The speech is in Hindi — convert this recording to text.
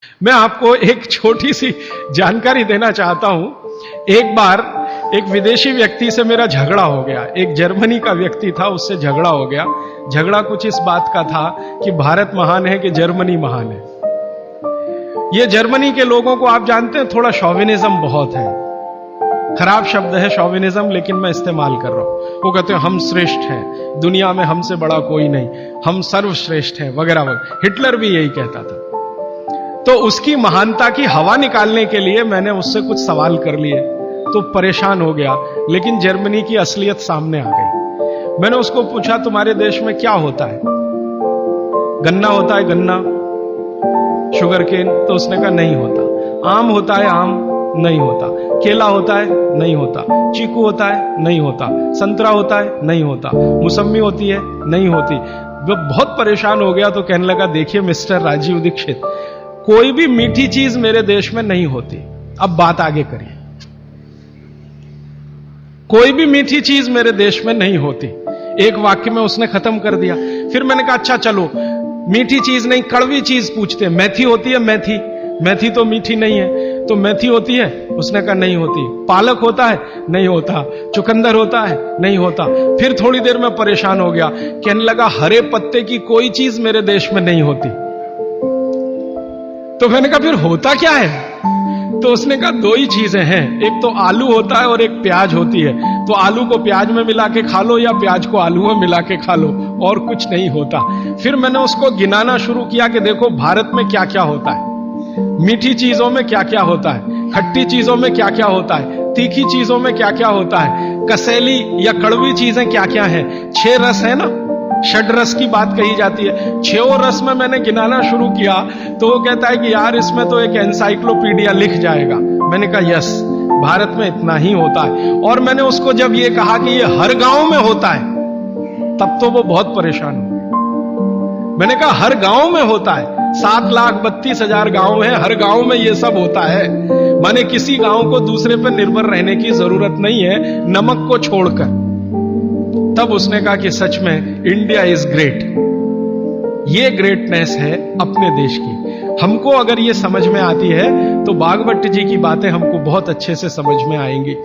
मैं आपको एक छोटी सी जानकारी देना चाहता हूं। एक बार एक विदेशी व्यक्ति से मेरा झगड़ा हो गया। एक जर्मनी का व्यक्ति था, उससे झगड़ा हो गया। झगड़ा कुछ इस बात का था कि भारत महान है कि जर्मनी महान है। ये जर्मनी के लोगों को आप जानते हैं, थोड़ा शॉविनिज्म बहुत है। खराब शब्द है शॉविनिज्म, लेकिन मैं इस्तेमाल कर रहा हूं। वो कहते हैं हम श्रेष्ठ हैं, दुनिया में हमसे बड़ा कोई नहीं, हम सर्वश्रेष्ठ हैं, वगैरह वगैरह। हिटलर भी यही कहता था। तो उसकी महानता की हवा निकालने के लिए मैंने उससे कुछ सवाल कर लिए, तो परेशान हो गया। लेकिन जर्मनी की असलियत सामने आ गई। मैंने उसको पूछा, तुम्हारे देश में क्या होता है? गन्ना होता है, गन्ना, शुगर केन? तो उसने कहा नहीं होता। आम होता है? आम नहीं होता। केला होता है? नहीं होता। चीकू होता है? नहीं होता। संतरा होता है? नहीं होता। मौसम्मी होती है? नहीं होती। वो बहुत परेशान हो गया, तो कहने लगा, देखिए मिस्टर राजीव दीक्षित, कोई भी मीठी चीज मेरे देश में नहीं होती। अब बात आगे करिए। कोई भी मीठी चीज मेरे देश में नहीं होती। एक वाक्य में उसने खत्म कर दिया। फिर मैंने कहा, अच्छा चलो, मीठी चीज नहीं, कड़वी चीज पूछते हैं। मेथी होती है? मेथी? मेथी तो मीठी नहीं है, तो मेथी होती है? उसने कहा नहीं होती। पालक होता है? नहीं होता। चुकंदर होता है? नहीं होता। फिर थोड़ी देर में परेशान हो गया, कहने लगा, हरे पत्ते की कोई चीज मेरे देश में नहीं होती। तो मैंने कहा, फिर होता क्या है? तो उसने कहा, दो ही चीजें हैं, एक तो आलू होता है और एक प्याज होती है। तो आलू को प्याज में मिला के खा लो या प्याज को आलू में मिला के खा लो, और कुछ नहीं होता। फिर मैंने उसको गिनाना शुरू किया कि देखो भारत में क्या क्या होता है, मीठी चीजों में क्या क्या होता है, खट्टी चीजों में क्या क्या होता है, तीखी चीजों में क्या क्या होता है, कसैली या कड़वी चीजें क्या क्या है। 6 रस है ना, षड रस की बात कही जाती है। 6 रस में मैंने गिनाना शुरू किया, तो वो कहता है कि यार इसमें तो एक एनसाइक्लोपीडिया लिख जाएगा। मैंने कहा यस, भारत में इतना ही होता है। और मैंने उसको जब ये कहा कि ये हर गांव में होता है, तब तो वो बहुत परेशान हो गया। मैंने कहा हर गांव में होता है, 7,32,000 गांव हैं, हर गांव में ये सब होता है। माने किसी गांव को दूसरे पर निर्भर रहने की जरूरत नहीं है, नमक को छोड़कर। तब उसने कहा कि सच में इंडिया इज ग्रेट। ये ग्रेटनेस है अपने देश की। हमको अगर ये समझ में आती है, तो बागभट्ट जी की बातें हमको बहुत अच्छे से समझ में आएंगी।